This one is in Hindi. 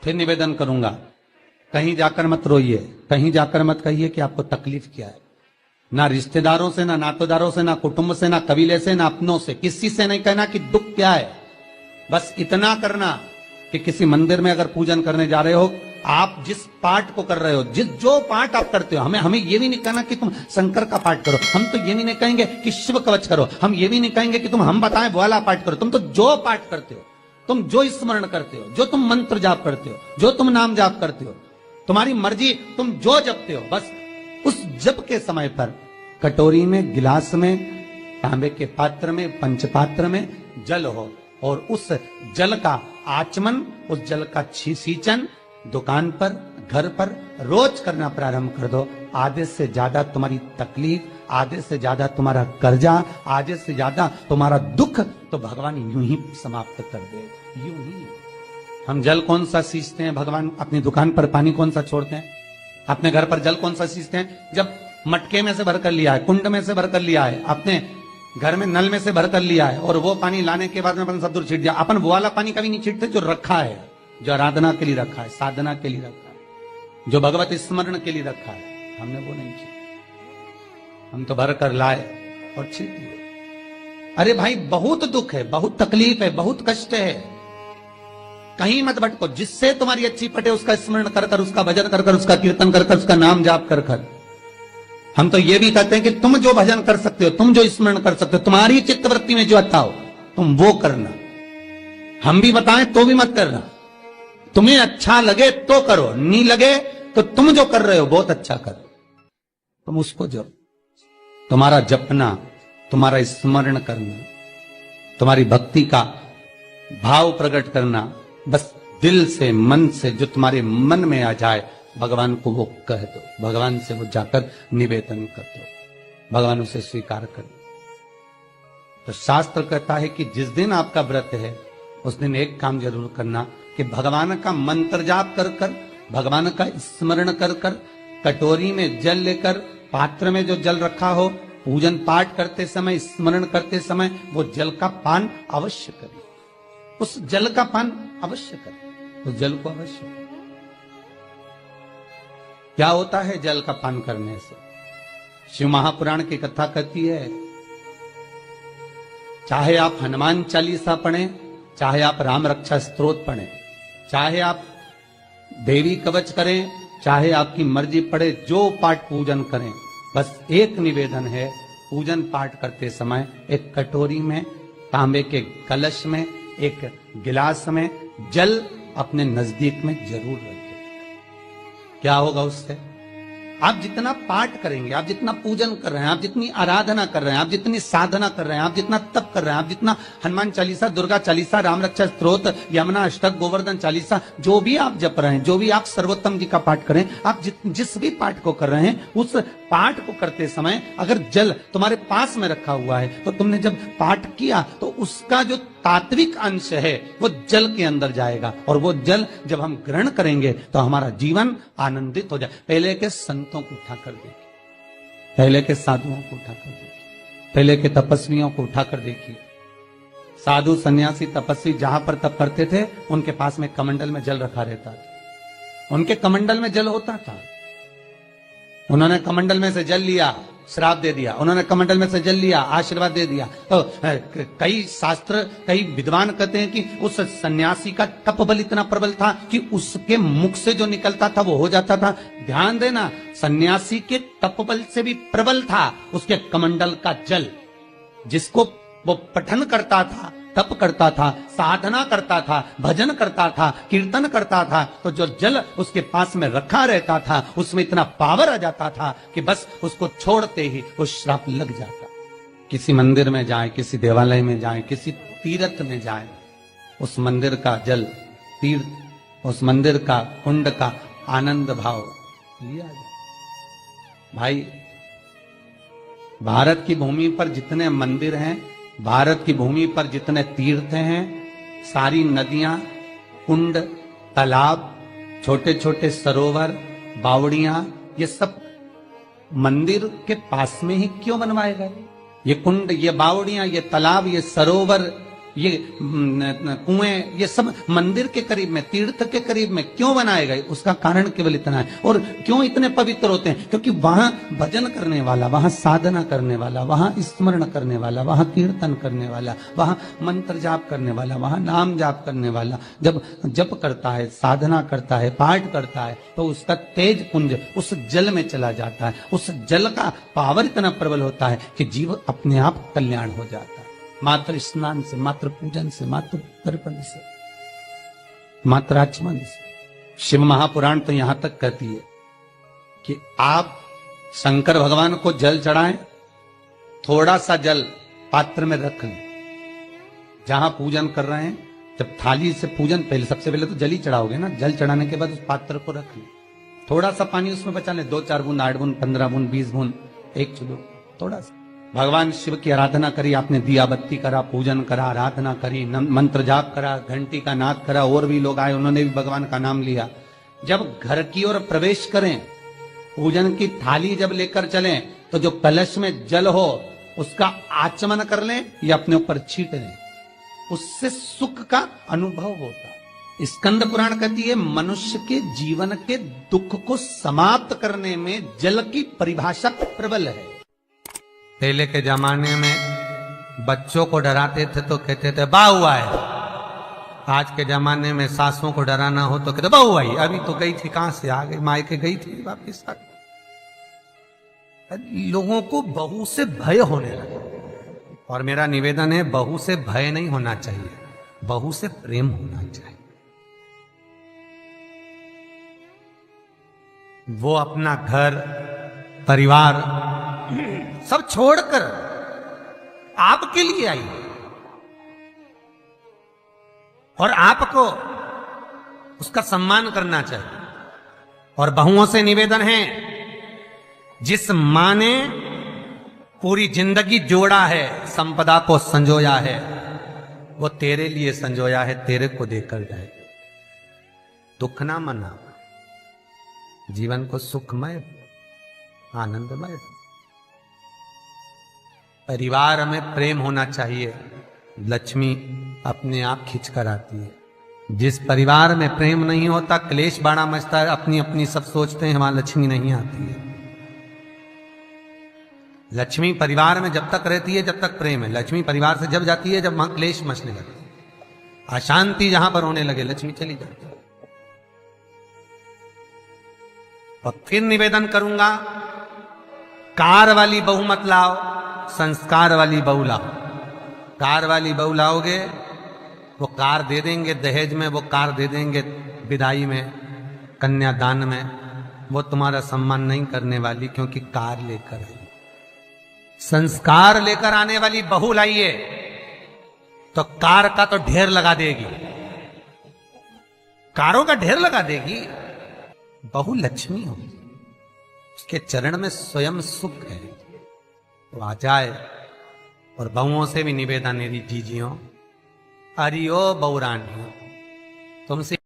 फिर निवेदन करूंगा, कहीं जाकर मत रोइए, कहीं जाकर मत कहिए कि आपको तकलीफ क्या है। ना रिश्तेदारों से, ना नातेदारों से, ना कुटुंब से, ना कबीले से, ना अपनों से, किसी से नहीं कहना कि दुख क्या है। बस इतना करना कि किसी मंदिर में अगर पूजन करने जा रहे हो, आप जिस पाठ को कर रहे हो, जो पाठ आप करते हो, हमें ये भी नहीं कहना कि तुम शंकर का पाठ करो, हम तो ये भी नहीं कहेंगे कि शिव कवच करो, हम ये भी नहीं कहेंगे कि तुम हम बताएं वो वाला पाठ करो। तुम तो जो पाठ करते हो, तुम जो स्मरण करते हो, जो तुम मंत्र जाप करते हो, जो तुम नाम जाप करते हो, तुम्हारी मर्जी, तुम जो जपते हो, बस उस जप के समय पर कटोरी में, गिलास में, तांबे के पात्र में, पंचपात्र में जल हो और उस जल का आचमन, उस जल का सींचन दुकान पर, घर पर रोज करना प्रारंभ कर दो। आधे से ज्यादा तुम्हारी तकलीफ, आधे से ज्यादा तुम्हारा कर्जा, आधे से ज्यादा तुम्हारा दुख तो भगवान यूं ही समाप्त कर दे। यूं ही हम जल कौन सा सींचते हैं भगवान? अपनी दुकान पर पानी कौन सा छोड़ते हैं? अपने घर पर जल कौन सा सींचते हैं? जब मटके में से भरकर लिया है, कुंड में से भरकर लिया है, अपने घर में नल में से भरकर लिया है, और वो पानी लाने के बाद में अपन सब दूर छीट दिया। अपन वो वाला पानी कभी नहीं छीटते जो रखा है, जो आराधना के लिए रखा है, साधना के लिए रखा है, जो भगवत स्मरण के लिए रखा है, हमने वो नहीं छीटा। हम तो भरकर लाए और छीट दिए। अरे भाई, बहुत दुख है, बहुत तकलीफ है, बहुत कष्ट है, कहीं मत भटको। जिससे तुम्हारी अच्छी पटे उसका स्मरण कर कर, उसका भजन कर कर, उसका कीर्तन कर कर, उसका नाम जाप कर कर। हम तो ये भी कहते हैं कि तुम जो भजन कर सकते हो, तुम जो स्मरण कर सकते हो, तुम्हारी चित्तवृत्ति में जो अच्छा हो तुम वो करना। हम भी बताएं तो भी मत करना। तुम्हें अच्छा लगे तो करो, नहीं लगे तो तुम जो कर रहे हो बहुत अच्छा करो, तुम उसको जप। तुम्हारा जपना, तुम्हारा स्मरण करना, तुम्हारी भक्ति का भाव प्रकट करना, बस दिल से, मन से, जो तुम्हारे मन में आ जाए, भगवान को वो कह दो, भगवान से वो जाकर निवेदन कर दो, भगवान उसे स्वीकार कर दो। तो शास्त्र कहता है कि जिस दिन आपका व्रत है उस दिन एक काम जरूर करना कि भगवान का मंत्र जाप कर कर, भगवान का स्मरण कर कर, कटोरी में जल लेकर, पात्र में जो जल रखा हो, पूजन पाठ करते समय, स्मरण करते समय वो जल का पान अवश्य करें। उस जल का पान अवश्य करें, उस जल को अवश्य करें। क्या होता है जल का पान करने से? शिव महापुराण की कथा कहती है, चाहे आप हनुमान चालीसा पढ़ें, चाहे आप राम रक्षा स्तोत्र पढ़ें, चाहे आप देवी कवच करें, चाहे आपकी मर्जी पड़े, जो पाठ पूजन करें, बस एक निवेदन है, पूजन पाठ करते समय एक कटोरी में, तांबे के कलश में, एक गिलास में जल अपने नजदीक में जरूर रखें। क्या होगा उससे? आप जितना पाठ करेंगे, आप जितना पूजन कर रहे हैं, आप जितनी आराधना कर रहे हैं, आप जितनी साधना कर रहे हैं, आप जितना तप कर रहे हैं, आप जितना हनुमान चालीसा, दुर्गा चालीसा, राम रक्षा स्तोत्र, यमुना अष्टक, गोवर्धन चालीसा, जो भी आप जप रहे हैं, जो भी आप सर्वोत्तम जी का पाठ करें, आप जिस भी पाठ को कर रहे हैं, उस पाठ को करते समय अगर जल तुम्हारे पास में रखा हुआ है, तो तुमने जब पाठ किया तो उसका जो तात्विक अंश है वो जल के अंदर जाएगा, और वो जल जब हम ग्रहण करेंगे तो हमारा जीवन आनंदित हो जाए। पहले के संतों को उठाकर देखिए, पहले के साधुओं को उठाकर देखिए, पहले के तपस्वियों को उठाकर देखिए। साधु, सन्यासी, तपस्वी जहां पर तप करते थे, उनके पास में कमंडल में जल रखा रहता था, उनके कमंडल में जल होता था। उन्होंने कमंडल में से जल लिया, श्राप दे दिया, उन्होंने कमंडल में से जल लिया, आशीर्वाद दे दिया। तो कई शास्त्र, कई विद्वान कहते हैं कि उस सन्यासी का तप बल इतना प्रबल था कि उसके मुख से जो निकलता था वो हो जाता था। ध्यान देना, सन्यासी के तप बल से भी प्रबल था उसके कमंडल का जल, जिसको वो पठन करता था, तप करता था, साधना करता था, भजन करता था, कीर्तन करता था, तो जो जल उसके पास में रखा रहता था उसमें इतना पावर आ जाता था कि बस उसको छोड़ते ही वो श्राप लग जाता। किसी मंदिर में जाए, किसी देवालय में जाए, किसी तीर्थ में जाए, उस मंदिर का जल, तीर्थ, उस मंदिर का कुंड का आनंद भाव लिया जाए। भाई, भारत की भूमि पर जितने मंदिर हैं, भारत की भूमि पर जितने तीर्थ हैं, सारी नदियां, कुंड, तालाब, छोटे छोटे सरोवर, बावड़ियां, ये सब मंदिर के पास में ही क्यों बनवाए गए? ये कुंड, ये बावड़ियां, ये तालाब, ये सरोवर, ये कुएं, ये सब मंदिर के करीब में, तीर्थ के करीब में क्यों बनाए गए? उसका कारण केवल इतना है। और क्यों इतने पवित्र होते हैं? क्योंकि वहां भजन करने वाला, वहां साधना करने वाला, वहां स्मरण करने वाला, वहां कीर्तन करने वाला, वहां मंत्र जाप करने वाला, वहां नाम जाप करने वाला जब जप करता है, साधना करता है, पाठ करता है, तो उसका तेज पुंज उस जल में चला जाता है। उस जल का पावर इतना प्रबल होता है कि जीव अपने आप कल्याण हो जाता है। मात्र स्नान से, मात्र पूजन से, मात्र तर्पण से, मात्र आचमन से। शिव महापुराण तो यहां तक कहती है कि आप शंकर भगवान को जल चढ़ाएं, थोड़ा सा जल पात्र में रख लें। जहां पूजन कर रहे हैं, जब थाली से पूजन, पहले सबसे पहले तो जल ही चढ़ाओगे ना, जल चढ़ाने के बाद उस पात्र को रख लें। थोड़ा सा पानी उसमें बचा लें, 2-4 बूंद, 8 बूंद, 15 बूंद, 20 बूंद, 1 चुल्लू, थोड़ा सा। भगवान शिव की आराधना करी, आपने दिया बत्ती करा, पूजन करा, आराधना करी, मंत्र जाप करा, घंटी का नाद करा, और भी लोग आए, उन्होंने भी भगवान का नाम लिया। जब घर की ओर प्रवेश करें, पूजन की थाली जब लेकर चलें, तो जो कलश में जल हो उसका आचमन कर लें या अपने ऊपर छीट लें, उससे सुख का अनुभव होता। स्कंद पुराण कहती है मनुष्य के जीवन के दुख को समाप्त करने में जल की परिभाषा प्रबल है। पहले के जमाने में बच्चों को डराते थे तो कहते थे बा हुआ है। आज के जमाने में सासों को डराना हो तो कहते बहू आई, अभी तो गई थी, कहां से आ गई, मायके गई थी, वापिस आ गई। लोगों को बहू से भय होने लगा। और मेरा निवेदन है, बहू से भय नहीं होना चाहिए, बहू से प्रेम होना चाहिए। वो अपना घर परिवार सब छोड़कर आपके लिए आई और आपको उसका सम्मान करना चाहिए। और बहुओं से निवेदन है, जिस मां ने पूरी जिंदगी जोड़ा है, संपदा को संजोया है, वो तेरे लिए संजोया है, तेरे को देकर जाए। दुख ना मना, जीवन को सुखमय, आनंदमय। परिवार में प्रेम होना चाहिए, लक्ष्मी अपने आप खिंच कर आती है। जिस परिवार में प्रेम नहीं होता, क्लेश बड़ा मचता है, अपनी अपनी सब सोचते हैं, वहां लक्ष्मी नहीं आती है। लक्ष्मी परिवार में जब तक रहती है जब तक प्रेम है, लक्ष्मी परिवार से जब जाती है जब वहां क्लेश मचने लगती है, अशांति जहां पर होने लगे, लक्ष्मी चली जाती है। और फिर निवेदन करूंगा, कार वाली बहू मत लाओ, संस्कार वाली बहू लाओ। कार वाली बहू लाओगे, वो कार दे देंगे दहेज में, वो कार दे देंगे विदाई में, कन्यादान में, वो तुम्हारा सम्मान नहीं करने वाली, क्योंकि कार लेकर आई। संस्कार लेकर आने वाली बहू लाइए तो कार का तो ढेर लगा देगी, कारों का ढेर लगा देगी। बहू लक्ष्मी हो, उसके चरण में स्वयं सुख है, तो आ जाए। और बहुओं से भी निवेदन है, जीजियों, अरियो बहुरानी, तुमसे